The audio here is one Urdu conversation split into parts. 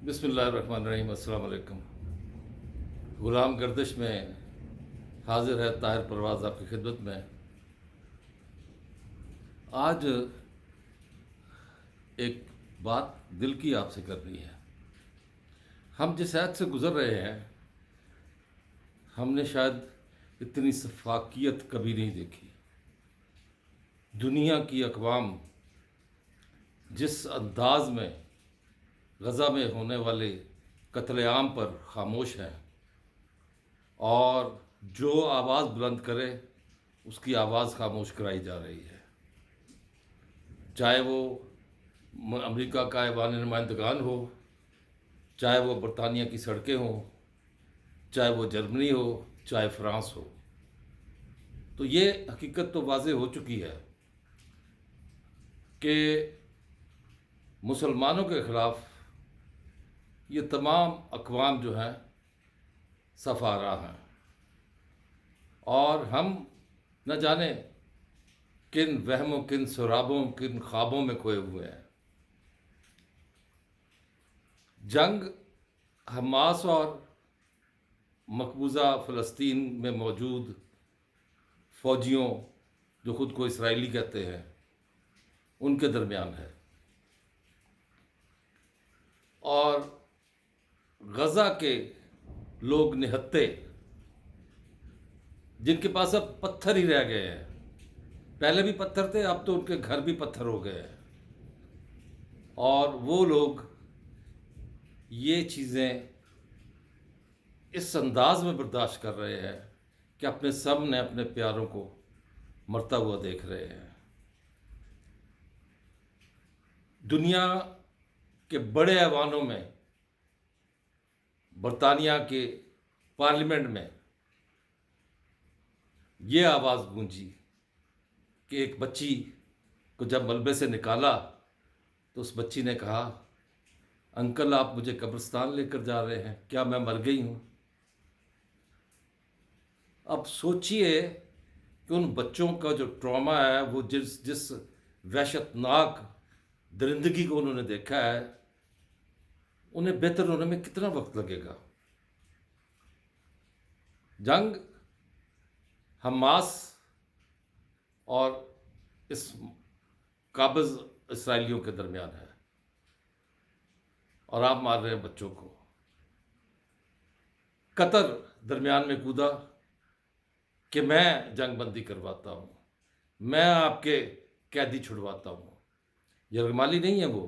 بسم اللہ الرحمن الرحیم۔ السلام علیکم۔ غلام گردش میں حاضر ہے طاہر پرواز آپ کی خدمت میں۔ آج ایک بات دل کی آپ سے کرنی ہے۔ ہم جس عہد سے گزر رہے ہیں، ہم نے شاید اتنی سفاکیت کبھی نہیں دیکھی۔ دنیا کی اقوام جس انداز میں غزہ میں ہونے والے قتل عام پر خاموش ہیں، اور جو آواز بلند کرے اس کی آواز خاموش کرائی جا رہی ہے، چاہے وہ امریکہ کا ایوان نمائندگان ہو، چاہے وہ برطانیہ کی سڑکیں ہوں، چاہے وہ جرمنی ہو، چاہے فرانس ہو۔ تو یہ حقیقت تو واضح ہو چکی ہے کہ مسلمانوں کے خلاف یہ تمام اقوام جو ہیں صف آرا ہیں، اور ہم نہ جانے کن وہموں، کن سرابوں، کن خوابوں میں کھوئے ہوئے ہیں۔ جنگ حماس اور مقبوضہ فلسطین میں موجود فوجیوں جو خود کو اسرائیلی کہتے ہیں ان کے درمیان ہے، اور غزہ کے لوگ نہتے جن کے پاس اب پتھر ہی رہ گئے ہیں، پہلے بھی پتھر تھے، اب تو ان کے گھر بھی پتھر ہو گئے ہیں، اور وہ لوگ یہ چیزیں اس انداز میں برداشت کر رہے ہیں کہ اپنے سامنے اپنے پیاروں کو مرتا ہوا دیکھ رہے ہیں۔ دنیا کے بڑے ایوانوں میں، برطانیہ کے پارلیمنٹ میں یہ آواز گونجی کہ ایک بچی کو جب ملبے سے نکالا تو اس بچی نے کہا، انکل آپ مجھے قبرستان لے کر جا رہے ہیں، کیا میں مر گئی ہوں؟ اب سوچئے کہ ان بچوں کا جو ٹراما ہے، وہ جس وحشت ناک درندگی کو انہوں نے دیکھا ہے، انہیں بہتر ہونے میں کتنا وقت لگے گا۔ جنگ حماس اور اس قابض اسرائیلیوں کے درمیان ہے، اور آپ مار رہے ہیں بچوں کو۔ قطر درمیان میں کودا کہ میں جنگ بندی کرواتا ہوں، میں آپ کے قیدی چھڑواتا ہوں۔ یرغمالی نہیں ہے، وہ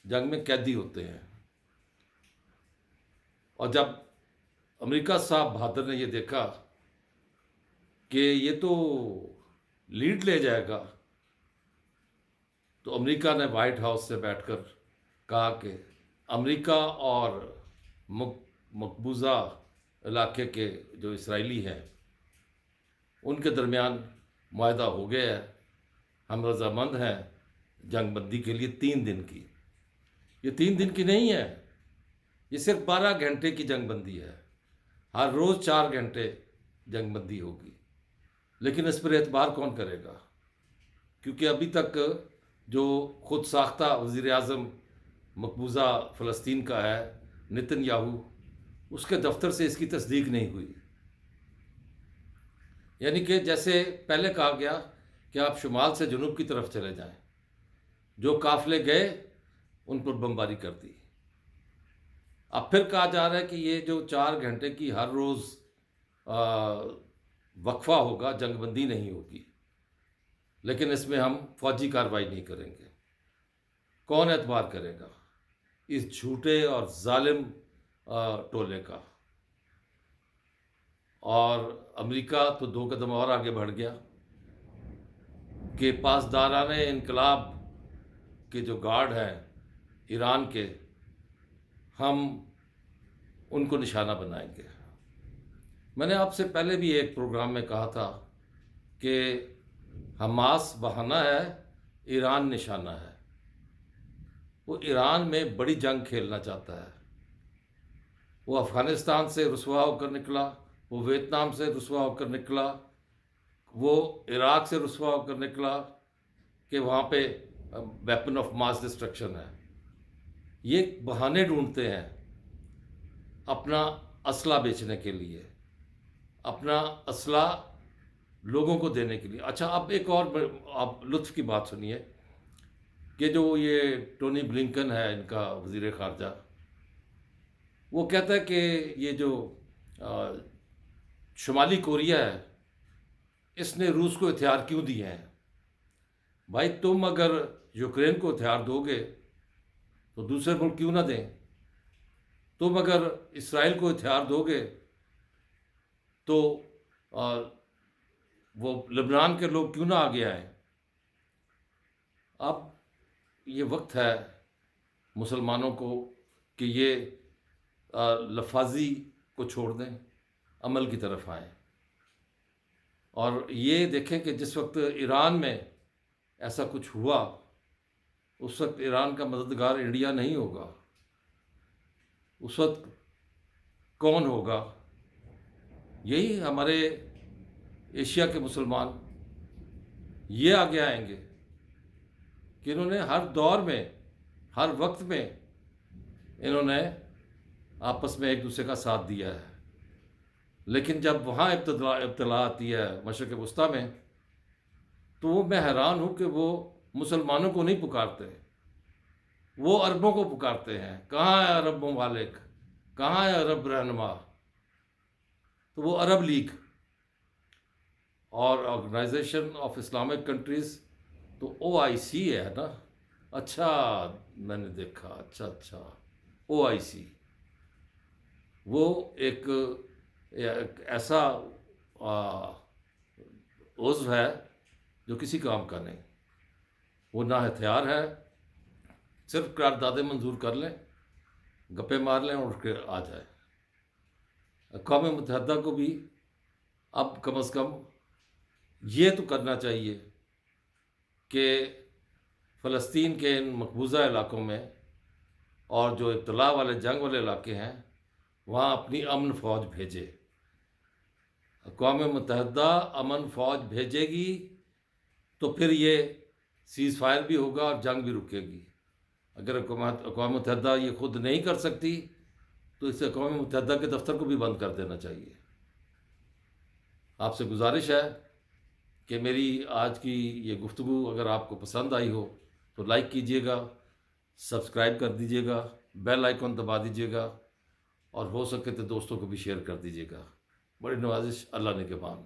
جنگ میں قیدی ہوتے ہیں۔ اور جب امریکہ صاحب بہادر نے یہ دیکھا کہ یہ تو لیڈ لے جائے گا، تو امریکہ نے وائٹ ہاؤس سے بیٹھ کر کہا کہ امریکہ اور مقبوضہ علاقے کے جو اسرائیلی ہیں ان کے درمیان معاہدہ ہو گیا ہے، ہم رضامند ہیں جنگ بندی کے لیے 3 دن کی۔ یہ 3 دن کی نہیں ہے، یہ صرف 12 گھنٹے کی جنگ بندی ہے، ہر روز 4 گھنٹے جنگ بندی ہوگی۔ لیکن اس پر اعتبار کون کرے گا؟ کیونکہ ابھی تک جو خود ساختہ وزیر اعظم مقبوضہ فلسطین کا ہے، نتن یاہو، اس کے دفتر سے اس کی تصدیق نہیں ہوئی۔ یعنی کہ جیسے پہلے کہا گیا کہ آپ شمال سے جنوب کی طرف چلے جائیں، جو قافلے گئے ان پر بمباری کر دی۔ اب پھر کہا جا رہا ہے کہ یہ جو 4 گھنٹے کی ہر روز وقفہ ہوگا، جنگ بندی نہیں ہوگی، لیکن اس میں ہم فوجی کارروائی نہیں کریں گے۔ کون اعتبار کرے گا اس جھوٹے اور ظالم ٹولے کا؟ اور امریکہ تو 2 قدم اور آگے بڑھ گیا کہ پاسداران انقلاب کے جو گارڈ ہیں ایران کے، ہم ان کو نشانہ بنائیں گے۔ میں نے آپ سے پہلے بھی ایک پروگرام میں کہا تھا کہ حماس بہانہ ہے، ایران نشانہ ہے۔ وہ ایران میں بڑی جنگ کھیلنا چاہتا ہے۔ وہ افغانستان سے رسوا ہو کر نکلا، وہ ویتنام سے رسوا ہو کر نکلا، وہ عراق سے رسوا ہو کر نکلا کہ وہاں پہ ویپن آف ماس ڈسٹرکشن ہے۔ یہ بہانے ڈھونڈتے ہیں اپنا اسلحہ بیچنے کے لیے، اپنا اسلحہ لوگوں کو دینے کے لیے۔ اچھا، اب ایک اور آپ لطف کی بات سنیے کہ جو یہ ٹونی بلنکن ہے ان کا وزیر خارجہ، وہ کہتا ہے کہ یہ جو آ، شمالی کوریا ہے اس نے روس کو ہتھیار کیوں دیے ہیں؟ بھائی تم اگر یوکرین کو ہتھیار دو گے تو دوسرے ملک کیوں نہ دیں؟ تم اگر اسرائیل کو ہتھیار دو گے تو آ، وہ لبنان کے لوگ کیوں نہ آگے آئیں؟ اب یہ وقت ہے مسلمانوں کو کہ یہ لفاظی کو چھوڑ دیں، عمل کی طرف آئیں، اور یہ دیکھیں کہ جس وقت ایران میں ایسا کچھ ہوا اس وقت ایران کا مددگار انڈیا نہیں ہوگا، اس وقت کون ہوگا؟ یہی ہمارے ایشیا کے مسلمان یہ آگے آئیں گے کہ انہوں نے ہر دور میں، ہر وقت میں انہوں نے آپس میں ایک دوسرے کا ساتھ دیا ہے، لیکن جب وہاں ابتلا آتی ہے مشرق وسطیٰ میں، تو میں حیران ہوں کہ وہ مسلمانوں کو نہیں پکارتے، وہ عربوں کو پکارتے ہیں۔ کہاں ہے عرب ممالک؟ کہاں ہے عرب رہنما؟ تو وہ عرب لیگ اور آرگنائزیشن آف اسلامک کنٹریز، تو او آئی سی ہے نا؟ اچھا، میں نے دیکھا، اچھا، او آئی سی وہ ایک ایسا عضو ہے جو کسی کام کا نہیں، وہ نہ ہتھیار ہے، صرف قراردادیں منظور کر لیں، گپے مار لیں اور اٹھ کے آ جائے۔ اقوام متحدہ کو بھی اب کم از کم یہ تو کرنا چاہیے کہ فلسطین کے ان مقبوضہ علاقوں میں اور جو ابتلا والے جنگ والے علاقے ہیں وہاں اپنی امن فوج بھیجے۔ اقوام متحدہ امن فوج بھیجے گی تو پھر یہ سیز فائر بھی ہوگا اور جنگ بھی رکے گی۔ اگر اقوام متحدہ یہ خود نہیں کر سکتی تو اس اقوام متحدہ کے دفتر کو بھی بند کر دینا چاہیے۔ آپ سے گزارش ہے کہ میری آج کی یہ گفتگو اگر آپ کو پسند آئی ہو تو لائک کیجیے گا، سبسکرائب کر دیجیے گا، بیل آئیکن دبا دیجیے گا، اور ہو سکے تو دوستوں کو بھی شیئر کر دیجیے گا۔ بڑی نوازش، اللہ نگہبان۔